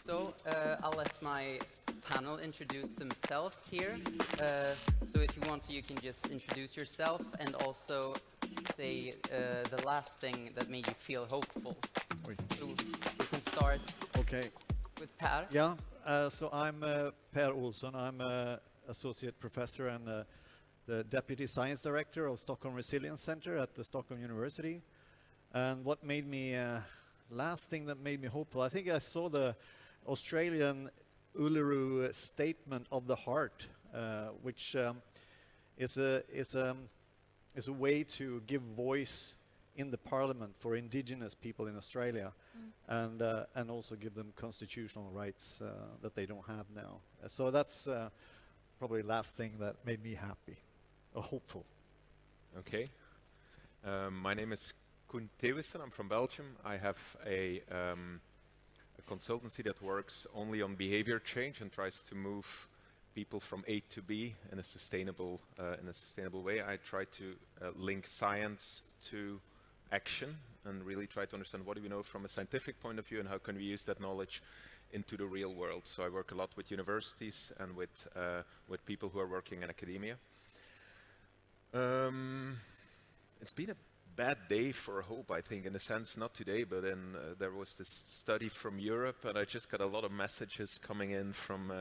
So I'll let my panel introduce themselves here. So if you want to, you can just introduce yourself and also say the last thing that made you feel hopeful. So we can start with Per. Yeah, so I'm Per Olsson. I'm associate professor and the deputy science director of Stockholm Resilience Center at the Stockholm University. And what made me, last thing that made me hopeful, I think I saw the Australian Uluru Statement of the Heart, which is a way to give voice in the parliament for indigenous people in Australia, and also give them constitutional rights that they don't have now. So that's probably the last thing that made me happy, or hopeful. Okay. My name is Koen Thewissen. I'm from Belgium. I have a consultancy that works only on behavior change and tries to move people from A to B in a sustainable way. I try to link science to action and really try to understand what do we know from a scientific point of view and how can we use that knowledge into the real world. So I work a lot with universities and with people who are working in academia. It's been a bad day for hope, I think, in a sense, not today, but there was this study from Europe, and I just got a lot of messages coming in from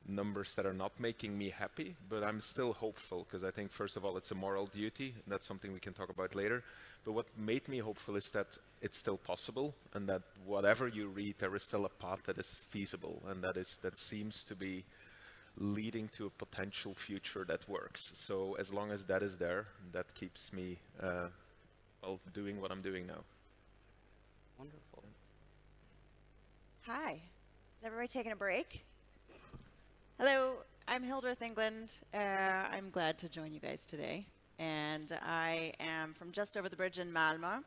numbers that are not making me happy, but I'm still hopeful, because I think, first of all, it's a moral duty, and that's something we can talk about later. But what made me hopeful is that it's still possible, and that whatever you read, there is still a path that is feasible, and that seems to be leading to a potential future that works. So as long as that is there, that keeps me doing what I'm doing now. Wonderful. Hi. Is everybody taking a break? Hello, I'm Hildreth England. I'm glad to join you guys today. And I am from just over the bridge in Malm.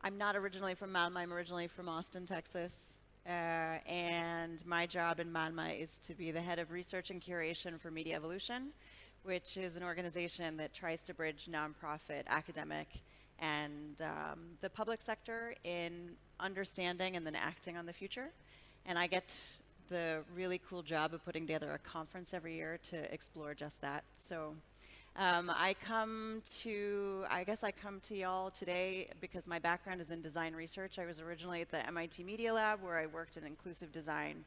I'm not originally from Malm. I'm originally from Austin, Texas. And my job in Malm is to be the head of research and curation for Media Evolution, which is an organization that tries to bridge nonprofit, academic, and the public sector in understanding and then acting on the future. And I get the really cool job of putting together a conference every year to explore just that. So I guess I come to y'all today because my background is in design research. I was originally at the MIT Media Lab where I worked in inclusive design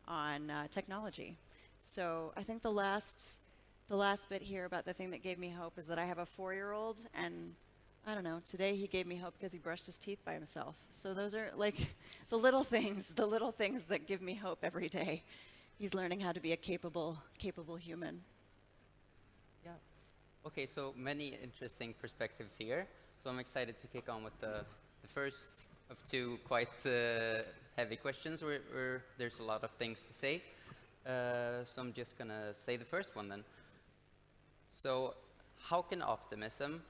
on technology. So I think the last bit here about the thing that gave me hope is that I have a 4-year-old, and I don't know, today he gave me hope because he brushed his teeth by himself. So those are like the little things that give me hope every day. He's learning how to be a capable human. Yeah. Okay, so many interesting perspectives here. So I'm excited to kick on with the first of two quite heavy questions where there's a lot of things to say. So I'm just going to say the first one then. So how can optimism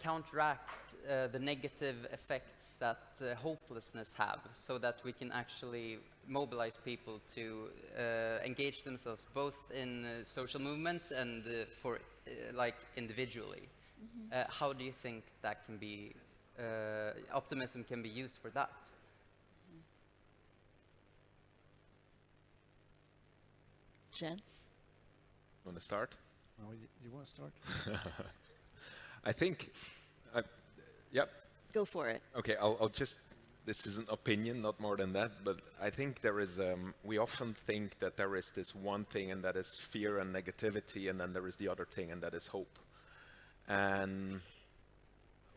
counteract the negative effects that hopelessness have, so that we can actually mobilize people to engage themselves both in social movements and for like individually? Mm-hmm. How do you think that can be, optimism can be used for that? Gents? Want to start? Oh, you want to start? I think, yep. Go for it. Okay, I'll just, this is an opinion, not more than that, but I think there is, we often think that there is this one thing, and that is fear and negativity, and then there is the other thing, and that is hope. And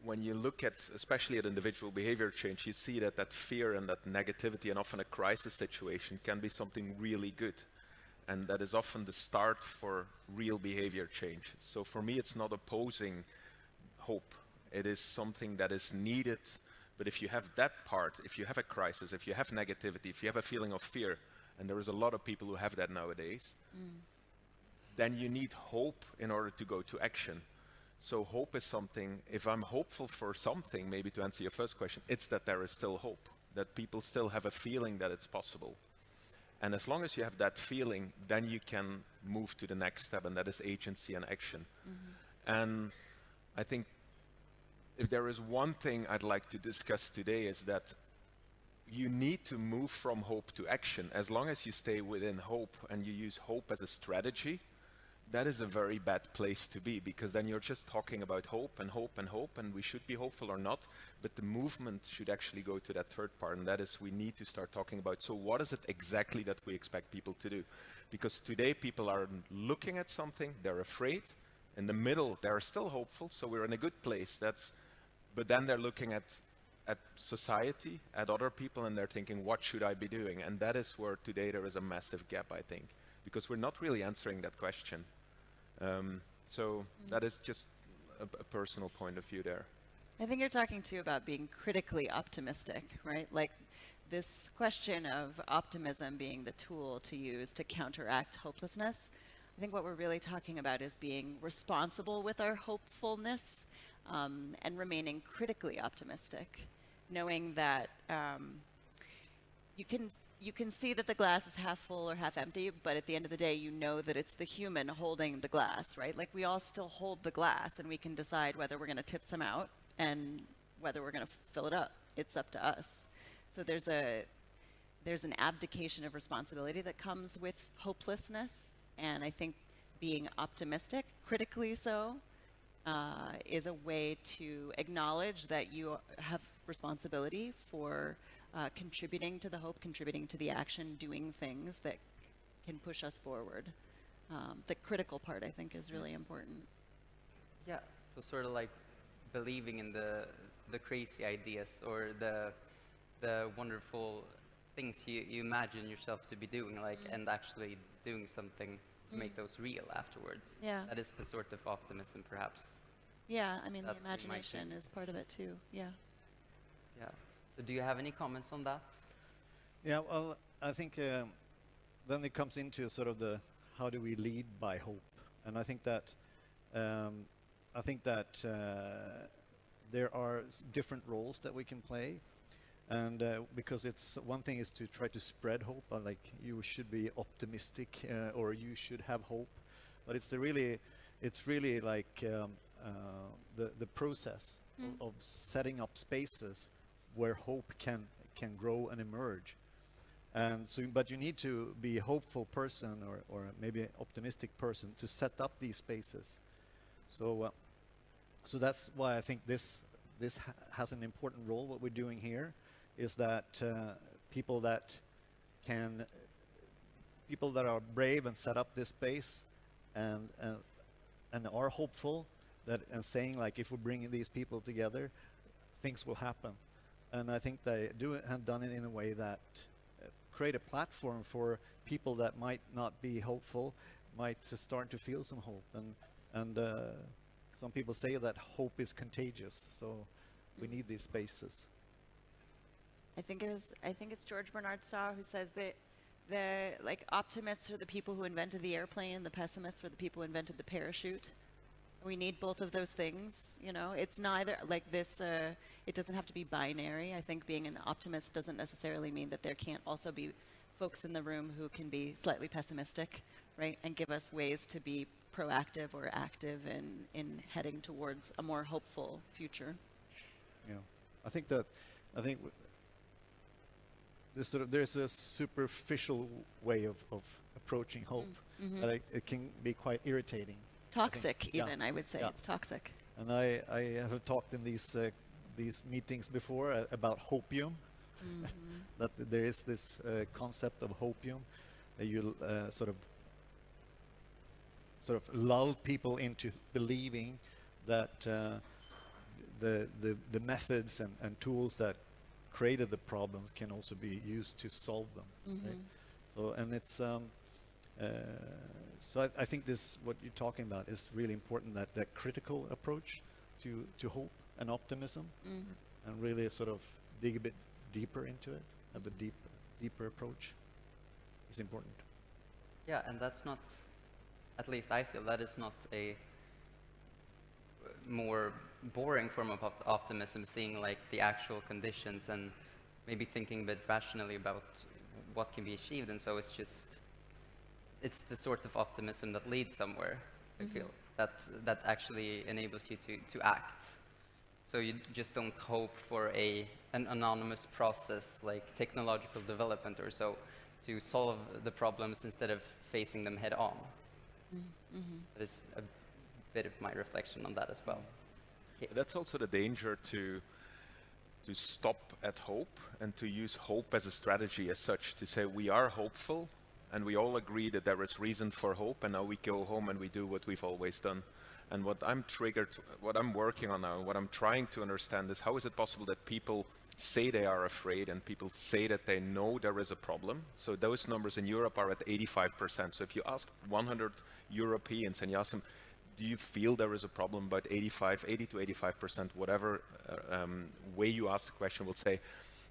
when you look at, especially at individual behavior change, you see that that fear and that negativity, and often a crisis situation, can be something really good. And that is often the start for real behavior change. So for me, it's not opposing hope. It is something that is needed. But if you have that part, if you have a crisis, if you have negativity, if you have a feeling of fear, and there is a lot of people who have that nowadays, then you need hope in order to go to action. So hope is something, if I'm hopeful for something, maybe to answer your first question, it's that there is still hope, that people still have a feeling that it's possible. And as long as you have that feeling, then you can move to the next step, and that is agency and action. And I think if there is one thing I'd like to discuss today is that you need to move from hope to action. As long as you stay within hope and you use hope as a strategy, that is a very bad place to be, because then you're just talking about hope and hope and hope, and we should be hopeful or not, but the movement should actually go to that third part, and that is we need to start talking about, so what is it exactly that we expect people to do? Because today people are looking at something, they're afraid, in the middle they're still hopeful, so we're in a good place, but then they're looking at society, at other people, and they're thinking, what should I be doing? And that is where today there is a massive gap, I think, because we're not really answering that question. So that is just a personal point of view there. I think you're talking too about being critically optimistic, right? Like this question of optimism being the tool to use to counteract hopelessness. I think what we're really talking about is being responsible with our hopefulness, and remaining critically optimistic, knowing that you can see that the glass is half full or half empty, but at the end of the day, you know that it's the human holding the glass, right? Like we all still hold the glass, and we can decide whether we're going to tip some out and whether we're going to fill it up. It's up to us. So there's an abdication of responsibility that comes with hopelessness, and I think being optimistic, critically so, is a way to acknowledge that you have responsibility for contributing to the hope, contributing to the action, doing things that can push us forward. The critical part, I think, is really important. Yeah, so sort of like believing in the crazy ideas or the wonderful things you imagine yourself to be doing, like, and actually doing something to make those real afterwards. Yeah. That is the sort of optimism, perhaps. Yeah, I mean, the That we might imagination think. is part of it too. Yeah. Yeah. So do you have any comments on that? Yeah, well, I think then it comes into sort of the how do we lead by hope, and I think that there are different roles that we can play, and because it's one thing is to try to spread hope, like you should be optimistic or you should have hope, but it's really like the process of setting up spaces where hope can grow and emerge. And so, but you need to be a hopeful person or maybe an optimistic person to set up these spaces. So so that's why I think this has an important role. What we're doing here is that people that are brave and set up this space and are hopeful, that and saying like, if we bring these people together, things will happen. And I think they have done it in a way that create a platform for people that might not be hopeful, might start to feel some hope. And some people say that hope is contagious, so we need these spaces. I think it's George Bernard Shaw who says that the optimists are the people who invented the airplane, the pessimists are the people who invented the parachute. We need both of those things, you know. It's neither like this. It doesn't have to be binary. I think being an optimist doesn't necessarily mean that there can't also be folks in the room who can be slightly pessimistic, right, and give us ways to be proactive or active in heading towards a more hopeful future. Yeah, I think there's a superficial way of approaching hope, that it can be quite irritating. Toxic, yeah. even, I would say. Yeah. It's toxic. And I have talked in these meetings before about hopium. That there is this concept of hopium that you sort of lull people into believing that the methods and tools that created the problems can also be used to solve them. Right? So, and it's so I think this, what you're talking about, is really important, that critical approach to hope and optimism, and really sort of dig a bit deeper into it, have a deeper approach. is important. Yeah, and that's not, at least I feel, that is not a more boring form of optimism, seeing like the actual conditions and maybe thinking a bit rationally about what can be achieved. And so it's the sort of optimism that leads somewhere, I feel, that actually enables you to act. So you just don't hope for an anonymous process like technological development or so to solve the problems instead of facing them head on. That is a bit of my reflection on that as well. That's also the danger to stop at hope and to use hope as a strategy as such, to say we are hopeful and we all agree that there is reason for hope, and now we go home and we do what we've always done. And what I'm working on now, what I'm trying to understand is how is it possible that people say they are afraid and people say that they know there is a problem. So those numbers in Europe are at 85%. So if you ask 100 Europeans and you ask them, do you feel there is a problem, about 80 to 85%, whatever way you ask the question, will say,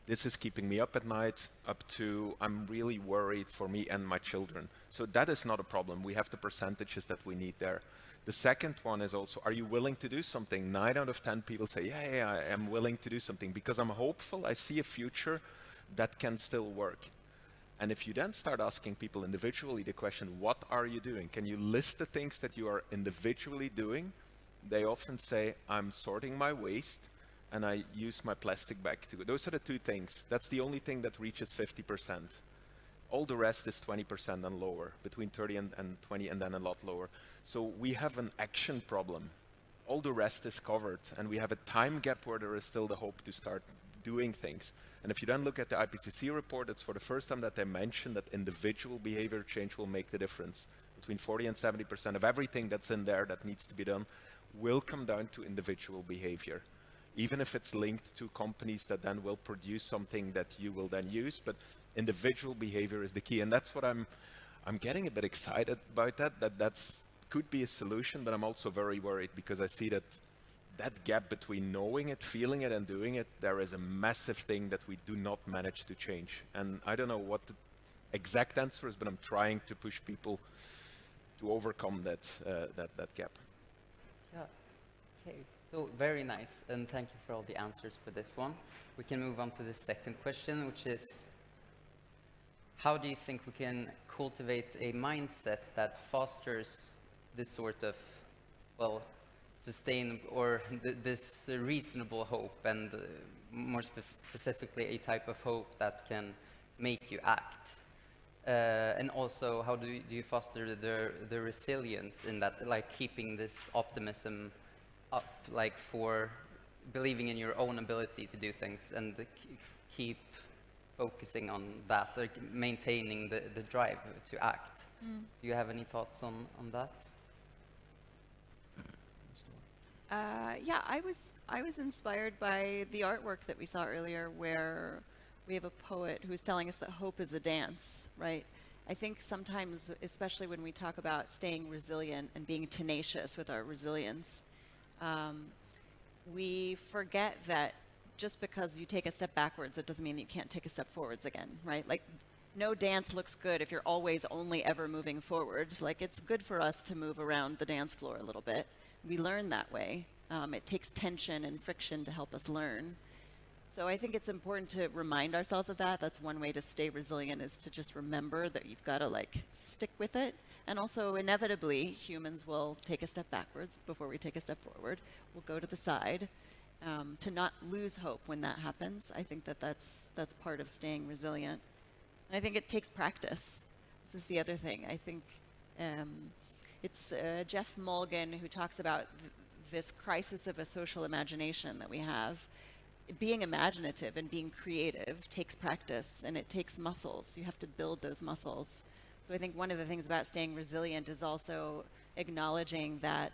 this is keeping me up at night, up to I'm really worried for me and my children. So that is not a problem. We have the percentages that we need there. The second one is also, are you willing to do something? 9 out of 10 people say, yeah, I am willing to do something because I'm hopeful, I see a future that can still work. And if you then start asking people individually the question, what are you doing? Can you list the things that you are individually doing? They often say, I'm sorting my waste and I use my plastic bag to go. Those are the two things. That's the only thing that reaches 50%. All the rest is 20% and lower, between 30 and 20 and then a lot lower. So we have an action problem. All the rest is covered and we have a time gap where there is still the hope to start doing things. And if you then look at the IPCC report, it's for the first time that they mention that individual behavior change will make the difference. Between 40 and 70% of everything that's in there that needs to be done will come down to individual behavior. Even if it's linked to companies that then will produce something that you will then use, but individual behavior is the key. And that's what I'm getting a bit excited about that's could be a solution, but I'm also very worried because I see that gap between knowing it, feeling it, and doing it, there is a massive thing that we do not manage to change. And I don't know what the exact answer is, but I'm trying to push people to overcome that gap. Yeah. Okay. So very nice, and thank you for all the answers for this one. We can move on to the second question, which is, how do you think we can cultivate a mindset that fosters this sort of, well, this reasonable hope, and more specifically a type of hope that can make you act? And also, how do you foster the resilience in that, like keeping this optimism up, like for believing in your own ability to do things and keep focusing on that, or maintaining the drive to act? Do you have any thoughts on that? Yeah, I was inspired by the artwork that we saw earlier, where we have a poet who's telling us that hope is a dance, right? I think sometimes, especially when we talk about staying resilient and being tenacious with our resilience, we forget that just because you take a step backwards, it doesn't mean that you can't take a step forwards again, right? Like, no dance looks good if you're always only ever moving forwards. Like, it's good for us to move around the dance floor a little bit. We learn that way. It takes tension and friction to help us learn. So I think it's important to remind ourselves of that. That's one way to stay resilient, is to just remember that you've got to like stick with it. And also, inevitably, humans will take a step backwards before we take a step forward. We'll go to the side. To not lose hope when that happens, I think that's part of staying resilient. And I think it takes practice. This is the other thing. I think it's Jeff Mulgan who talks about this crisis of a social imagination that we have. Being imaginative and being creative takes practice, and it takes muscles. You have to build those muscles. So I think one of the things about staying resilient is also acknowledging that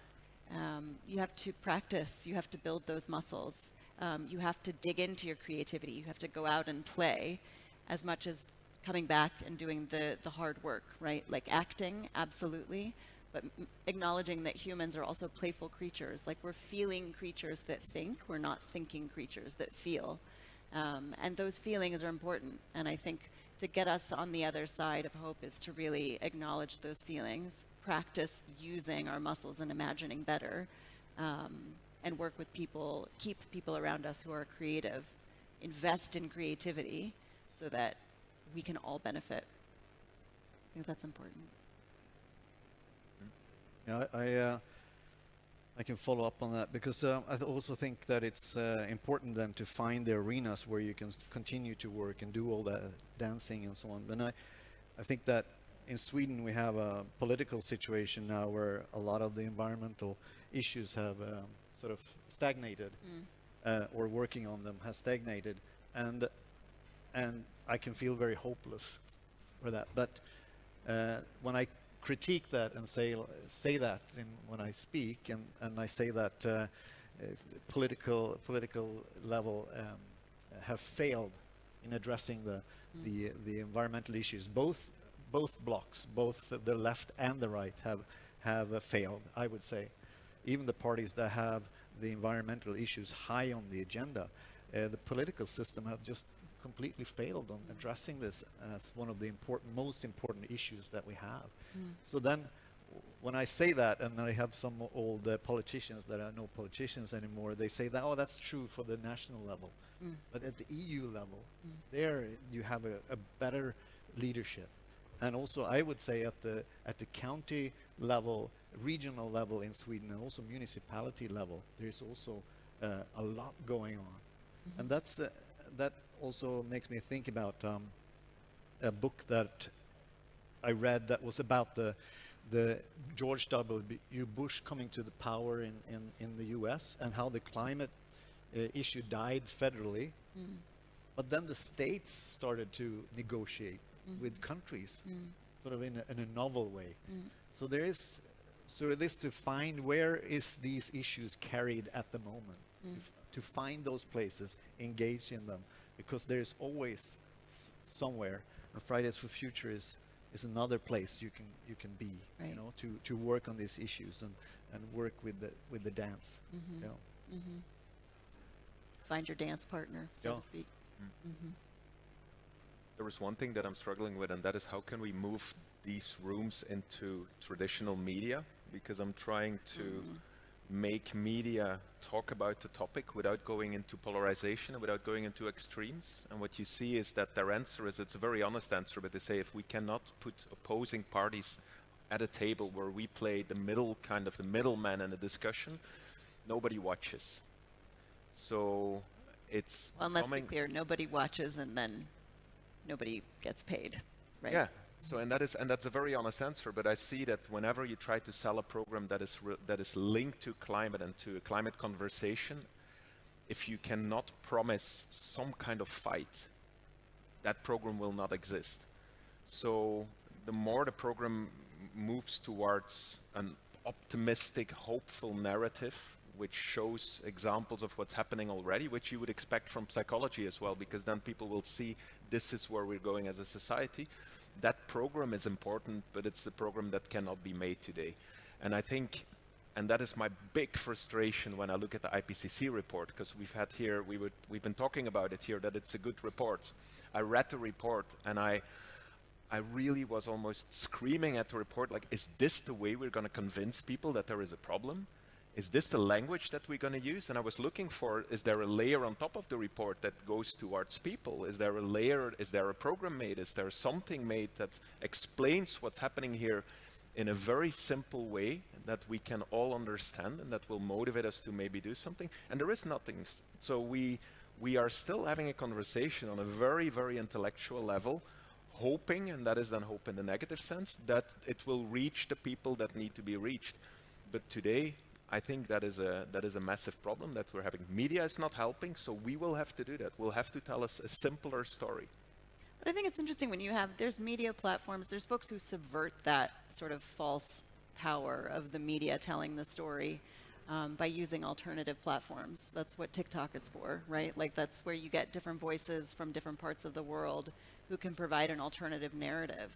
you have to practice, you have to build those muscles. You have to dig into your creativity. You have to go out and play as much as coming back and doing the hard work, right? Like acting, absolutely, but acknowledging that humans are also playful creatures. Like, we're feeling creatures that think, we're not thinking creatures that feel. And those feelings are important. And I think to get us on the other side of hope is to really acknowledge those feelings, practice using our muscles and imagining better, and work with people, keep people around us who are creative, invest in creativity so that we can all benefit. I think that's important. Yeah, I can follow up on that because I also think that it's important then to find the arenas where you can continue to work and do all that dancing and so on. But I think that in Sweden we have a political situation now where a lot of the environmental issues have sort of stagnated, or working on them has stagnated, and I can feel very hopeless for that. But when I critique that and say that when I speak, and I say that political level have failed in addressing the environmental issues. Both blocks, both the left and the right, have failed, I would say. Even the parties that have the environmental issues high on the agenda, the political system have just completely failed on addressing this as one of the most important issues that we have. So then, when I say that, and I have some old politicians that are no politicians anymore, they say that, oh, that's true for the national level. But at the EU level, there you have a better leadership. And also, I would say at the county level, regional level in Sweden, and also municipality level, there's also a lot going on. And that also makes me think about a book that I read that was about the George W. Bush coming to the power in the US, and how the climate issue died federally. But then the states started to negotiate with countries, sort of in a novel way. So it is to find where is these issues carried at the moment, to find those places, engage in them, because there's always somewhere. And Fridays for Future is another place you can be, right. You know, to work on these issues and work with the dance. You know. Find your dance partner, so to speak. There is one thing that I'm struggling with, and that is how can we move these rooms into traditional media? Because I'm trying to make media talk about the topic without going into polarization and without going into extremes. And what you see is that their answer is, it's a very honest answer, but they say if we cannot put opposing parties at a table where we play the middleman in a discussion, nobody watches. So it's well, and let's be clear, nobody watches and then nobody gets paid, right? Yeah. So and that's a very honest answer, but I see that whenever you try to sell a program that is linked to climate and to a climate conversation, if you cannot promise some kind of fight, that program will not exist. So the more the program moves towards an optimistic, hopeful narrative, which shows examples of what's happening already, which you would expect from psychology as well, because then people will see this is where we're going as a society. That program is important, but it's the program that cannot be made today. And I think, and that is my big frustration when I look at the IPCC report, because we've been talking about it here, that it's a good report. I read the report and I really was almost screaming at the report, like, is this the way we're going to convince people that there is a problem? Is this the language that we're going to use? And I was looking for, is there a layer on top of the report that goes towards people? Is there a layer, is there a program made? Is there something made that explains what's happening here in a very simple way that we can all understand and that will motivate us to maybe do something? And there is nothing. So we are still having a conversation on a very, very intellectual level, hoping, and that is then hope in the negative sense, that it will reach the people that need to be reached. But today, I think that is a massive problem that we're having. Media is not helping, so we will have to do that. We'll have to tell us a simpler story. But I think it's interesting when there's media platforms, there's folks who subvert that sort of false power of the media telling the story by using alternative platforms. That's what TikTok is for, right? Like that's where you get different voices from different parts of the world who can provide an alternative narrative.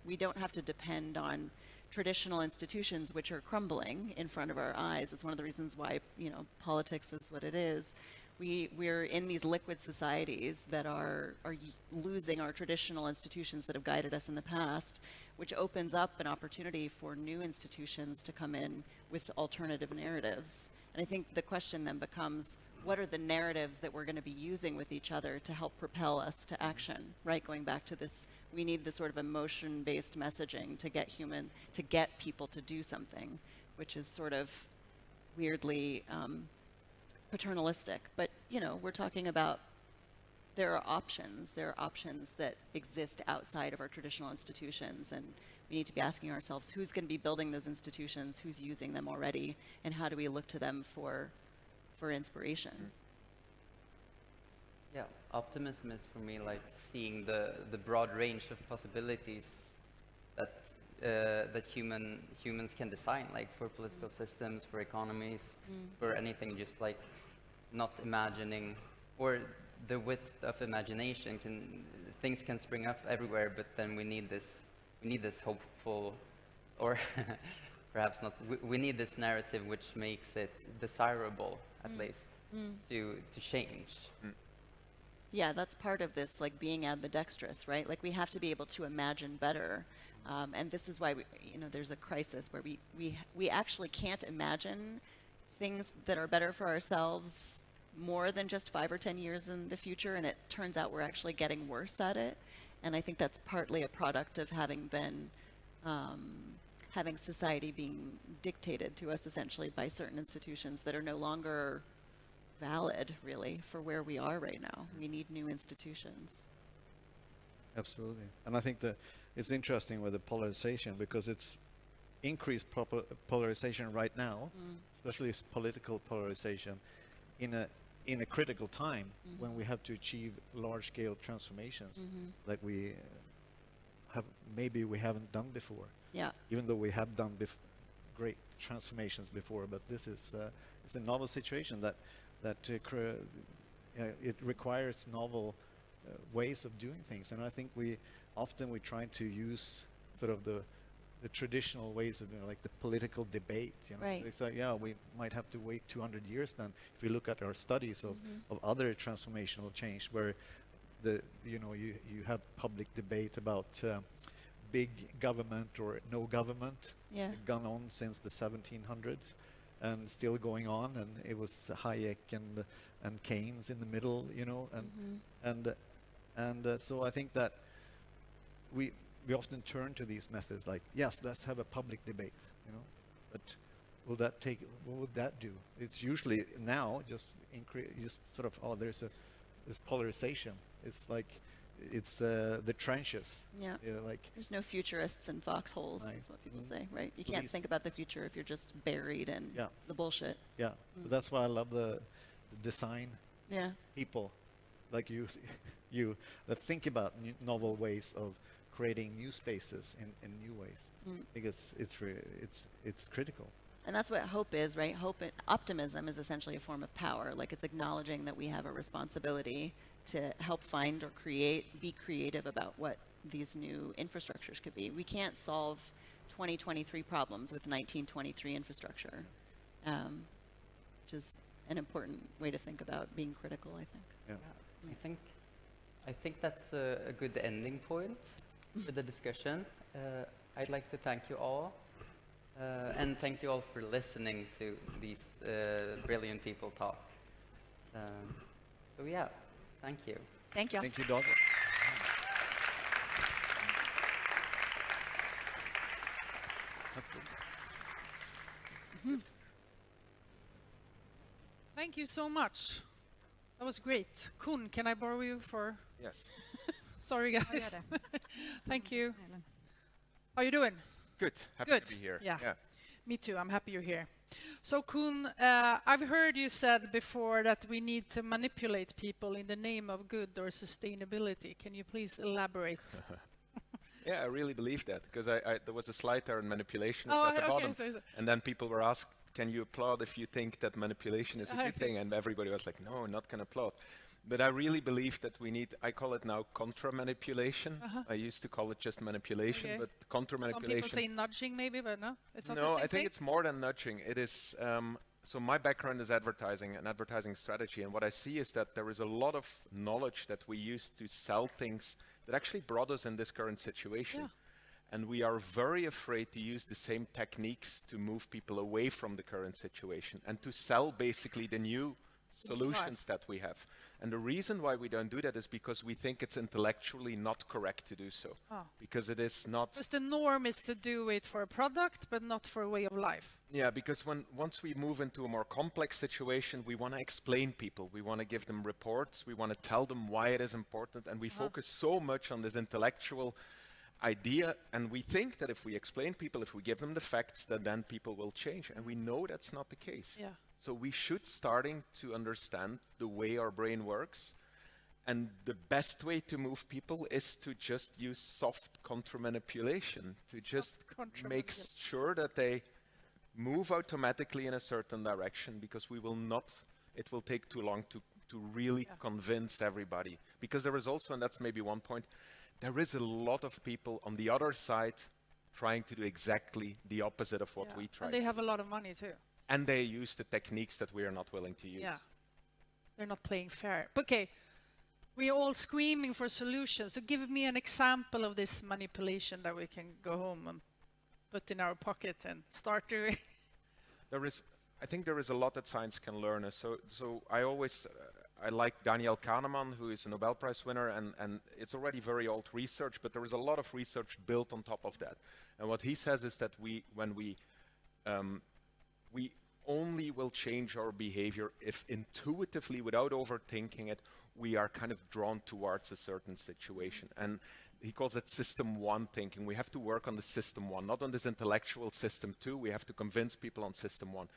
We don't have to depend on traditional institutions which are crumbling in front of our eyes. It's one of the reasons why, politics is what it is. we're in these liquid societies that are losing our traditional institutions that have guided us in the past, which opens up an opportunity for new institutions to come in with alternative narratives. And I think the question then becomes, what are the narratives that we're going to be using with each other to help propel us to action, right? Going back to this, we need this sort of emotion-based messaging to get people to do something, which is sort of weirdly paternalistic. But, you know, we're talking about there are options that exist outside of our traditional institutions, and we need to be asking ourselves, who's going to be building those institutions, who's using them already, and how do we look to them for inspiration? Yeah, optimism is for me like seeing the broad range of possibilities that that humans can design, like for political systems, for economies, for anything. Just like not imagining, or the width of imagination things can spring up everywhere, but then we need this hopeful, or perhaps not. We need this narrative which makes it desirable, at least, to change. Yeah, that's part of this, like being ambidextrous, right? Like we have to be able to imagine better, and this is why there's a crisis where we actually can't imagine things that are better for ourselves more than just 5 or 10 years in the future, and it turns out we're actually getting worse at it. And I think that's partly a product of having society being dictated to us essentially by certain institutions that are no longer valid, really, for where we are right now. We need new institutions. Absolutely. And I think that it's interesting with the polarization, because it's increased polarization right now, especially political polarization, in a critical time when we have to achieve large-scale transformations like we haven't done before. Yeah. Even though we have done great transformations before, but this is it's a novel situation that it requires novel ways of doing things. And I think we try to use sort of the traditional ways of, like the political debate. Right. It's like, yeah, we might have to wait 200 years then if we look at our studies of other transformational change, where you have public debate about big government or no government. Yeah. Gone on since the 1700s and still going on, and it was Hayek and Keynes in the middle, and so I think that we often turn to these methods like, yes, let's have a public debate, but what would that do? It's usually now just sort of, there's this polarization. It's like it's the trenches. Yeah. Like there's no futurists in foxholes, is what people say, right? You can't think about the future if you're just buried in the bullshit. Yeah. But that's why I love the design people like you that think about novel ways of creating new spaces in new ways. Because it's critical. And that's what hope is, right? Optimism is essentially a form of power. Like it's acknowledging that we have a responsibility to help find or be creative about what these new infrastructures could be. We can't solve 2023 problems with 1923 infrastructure, which is an important way to think about being critical, I think. Yeah. I think that's a good ending point for the discussion. I'd like to thank you all, and thank you all for listening to these brilliant people talk. So yeah, thank you. Thank you. Thank you, Doug. Thank you so much. That was great. Koen, can I borrow you for... Yes. Sorry, guys. Thank you. How are you doing? Good. Happy to be here. Yeah. Me too. I'm happy you're here. So, Koen, I've heard you said before that we need to manipulate people in the name of good or sustainability. Can you please elaborate? Yeah, I really believe that, because there was a slide there on manipulation at the bottom, and then people were asked, can you applaud if you think that manipulation is a good thing? And everybody was like, no, not going to applaud. But I really believe that we need, I call it now contra-manipulation. I used to call it just manipulation, but contra-manipulation. Some people say nudging maybe, but no? It's not the no, same I think thing? it's more than nudging. It is so my background is advertising and advertising strategy, and what I see is that there is a lot of knowledge that we use to sell things that actually brought us in this current situation. Yeah. And we are very afraid to use the same techniques to move people away from the current situation and to sell basically the new solutions that we have. And the reason why we don't do that is because we think it's intellectually not correct to do so. Because it is not. Because the norm is to do it for a product, but not for a way of life. Yeah, because once we move into a more complex situation, we want to explain people. We want to give them reports. We want to tell them why it is important. And we focus so much on this intellectual idea, and we think that if we explain people, if we give them the facts, that then people will change. And we know that's not the case. Yeah. So we should starting to understand the way our brain works. And the best way to move people is to just use soft counter-manipulation, to just make sure that they move automatically in a certain direction, because we will not, it will take too long to really convince everybody. Because there is also, and that's maybe one point, there is a lot of people on the other side trying to do exactly the opposite of what we try. And they have a lot of money too. And they use the techniques that we are not willing to use. Yeah. They're not playing fair. But okay, we are all screaming for solutions. So give me an example of this manipulation that we can go home and put in our pocket and start doing. I think there is a lot that science can learn. So I always, I like Daniel Kahneman, who is a Nobel Prize winner, and it's already very old research, but there is a lot of research built on top of that. And what he says is that when we only will change our behavior if intuitively, without overthinking it, we are kind of drawn towards a certain situation. And he calls it system one thinking. We have to work on the system one, not on this intellectual system two. We have to convince people on system one.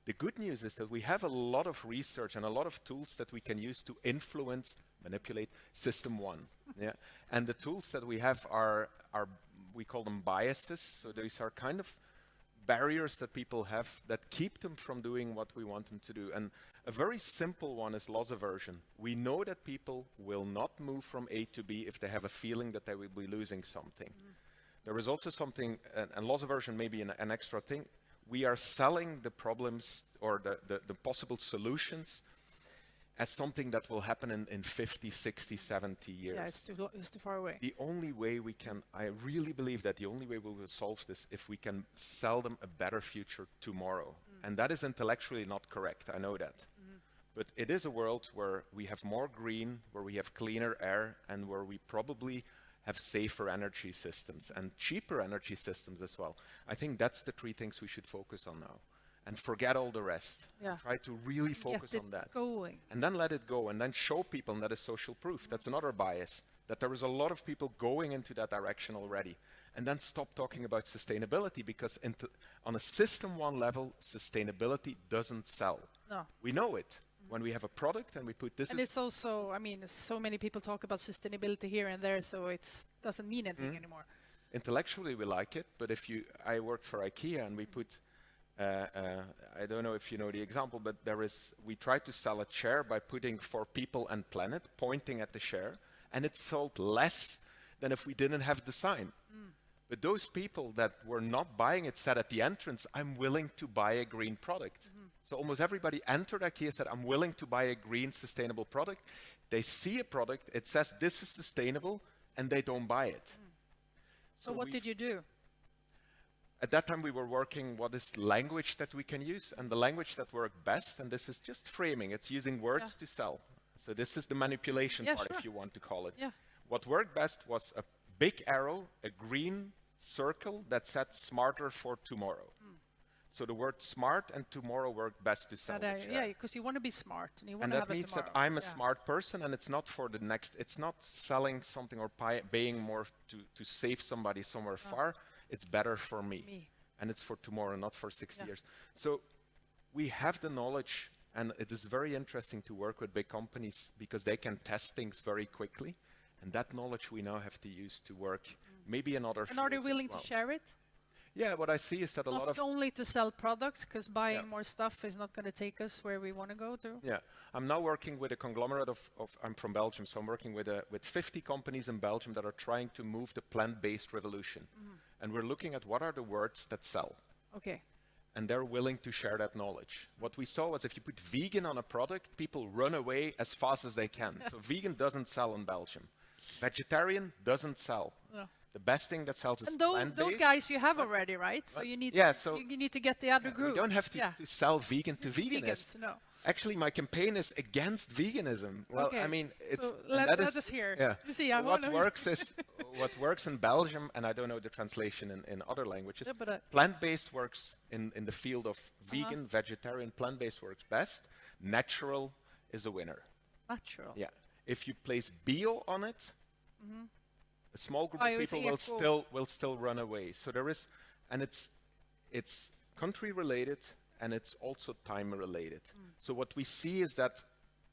The good news is that we have a lot of research and a lot of tools that we can use to influence, manipulate system one. Yeah. And the tools that we have are we call them biases. So these are kind of barriers that people have that keep them from doing what we want them to do. And a very simple one is loss aversion. We know that people will not move from A to B if they have a feeling that they will be losing something. There is also something, and loss aversion may be an extra thing. We are selling the problems or the possible solutions as something that will happen in 50, 60, 70 years. Yeah, it's too far away. The only way we can, I really believe that the only way we will solve this if we can sell them a better future tomorrow. And that is intellectually not correct, I know that. But it is a world where we have more green, where we have cleaner air, and where we probably have safer energy systems and cheaper energy systems as well. I think that's the three things we should focus on now. And forget all the rest. Yeah. Try to really focus on that. Going. And then let it go, and then show people, and that is social proof. That's another bias, that there is a lot of people going into that direction already. And then stop talking about sustainability, because on a system one level, sustainability doesn't sell. No. We know it. When we have a product and we put this... And it's also, I mean, so many people talk about sustainability here and there, so it doesn't mean anything anymore. Intellectually, we like it, but I worked for IKEA, and we put... I don't know if you know the example, but we tried to sell a chair by putting for people and planet, pointing at the chair, and it sold less than if we didn't have the sign. But those people that were not buying it said at the entrance, I'm willing to buy a green product. So almost everybody entered IKEA and said, I'm willing to buy a green, sustainable product. They see a product, it says this is sustainable, and they don't buy it. So what did you do? At that time, we were working what is language that we can use, and the language that worked best, and this is just framing, it's using words to sell. So this is the manipulation part, if you want to call it. Yeah. What worked best was a big arrow, a green circle that said smarter for tomorrow. So the word smart and tomorrow worked best to sell the chair. Yeah, because you want to be smart, and you want to have it tomorrow. And that means that I'm a smart person, and it's not for the next, it's not selling something or paying more to save somebody somewhere far. It's better for me. And it's for tomorrow, not for 60 years. So we have the knowledge, and it is very interesting to work with big companies because they can test things very quickly. And that knowledge we now have to use to work maybe in other fields. And are they willing to share it? Yeah, what I see is that not only to sell products, because buying more stuff is not going to take us where we want to go to. Yeah, I'm now working with a conglomerate of I'm from Belgium, so I'm working with 50 companies in Belgium that are trying to move the plant-based revolution. And we're looking at what are the words that sell. Okay. and they're willing to share that knowledge. What we saw was if you put vegan on a product, people run away as fast as they can. So vegan doesn't sell in Belgium. Vegetarian doesn't sell. Yeah. The best thing that sells is And plant-based. those guys you have already, right? So you need you need to get the other group. You don't have to sell vegan to Vegans, veganists. no. Actually, my campaign is against veganism. Well, Okay. I mean, it's So and let us hear. Yeah. You see, I what wanna- works is what works in Belgium, and I don't know the translation in other languages. Yeah, but, plant-based works in the field of vegan, vegetarian. Plant-based works best. Natural is a winner. Natural. Yeah. If you place bio on it, a small group I of was people equal. will still run away. So there is, and it's country related and it's also time related. So what we see is that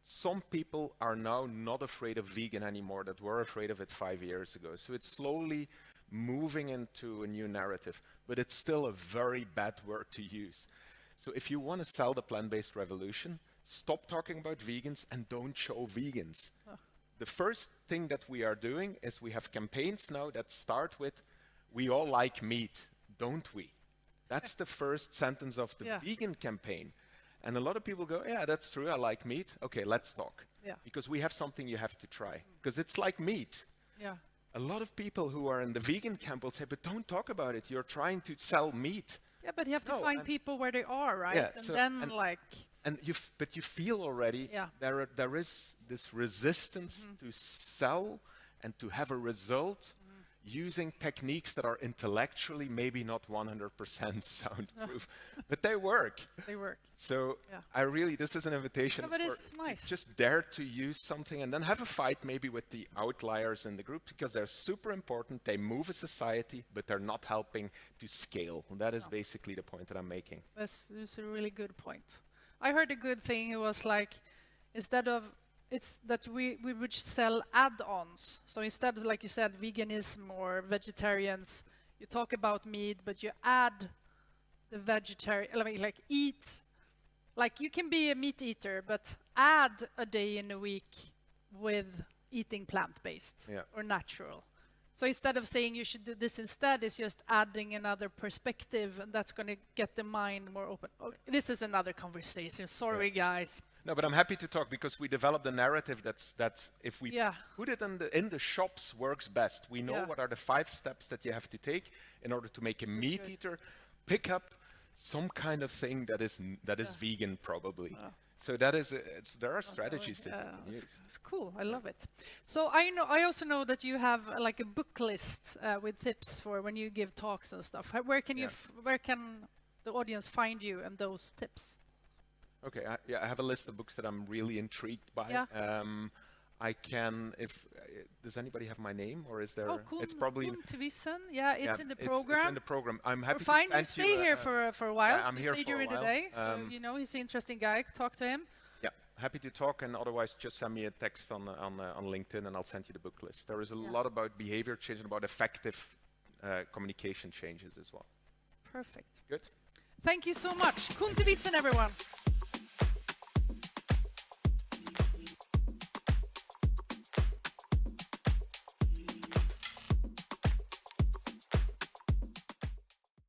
some people are now not afraid of vegan anymore that were afraid of it 5 years ago. So it's slowly moving into a new narrative, but it's still a very bad word to use. So if you want to sell the plant-based revolution, stop talking about vegans and don't show vegans. The first thing that we are doing is we have campaigns now that start with, we all like meat, don't we? That's the first sentence of the vegan campaign. And a lot of people go, yeah, that's true, I like meat. Okay, let's talk. Yeah. Because we have something you have to try. Because it's like meat. Yeah. A lot of people who are in the vegan camp will say, but don't talk about it, you're trying to sell meat. Yeah, but you have to No, find and- people where they are, right? Yeah, and so- then and- like And but you feel already there is this resistance to sell and to have a result using techniques that are intellectually maybe not 100% soundproof, but they work. they work. So this is an invitation Yeah, but for it's nice. to just dare to use something and then have a fight maybe with the outliers in the group because they're super important. They move a society, but they're not helping to scale. And that is basically the point that I'm making. That's a really good point. I heard a good thing. It was like, instead of, it's that we would sell add-ons. So instead of, like you said, veganism or vegetarians, you talk about meat, but you add the vegetarian, I mean, like eat, like you can be a meat eater, but add a day in a week with eating plant-based or natural. So instead of saying you should do this instead, it's just adding another perspective, and that's going to get the mind more open. Okay, this is another conversation. Sorry, guys. No, but I'm happy to talk because we developed a narrative that if we put it in the shops works best. We know what are the 5 steps that you have to take in order to make a meat eater pick up some kind of thing that is vegan probably. So that is there are strategies that you can use. It's cool. I love it. So I also know that you have like a book list with tips for when you give talks and stuff. Where can where can the audience find you and those tips? Okay, I have a list of books that I'm really intrigued by. I can, does anybody have my name or is there? Oh, cool. It's probably Koen Thewissen. Yeah, it's in the program. It's in the program. I'm happy We're fine. to You send stay here for a while. I'm you here stay for a during the while. day, so you know he's an interesting guy. Talk to him. Yeah, happy to talk, and otherwise just send me a text on LinkedIn, and I'll send you the book list. There is a lot about behavior change and about effective communication changes as well. Perfect. Good. Thank you so much. Koen Thewissen, everyone.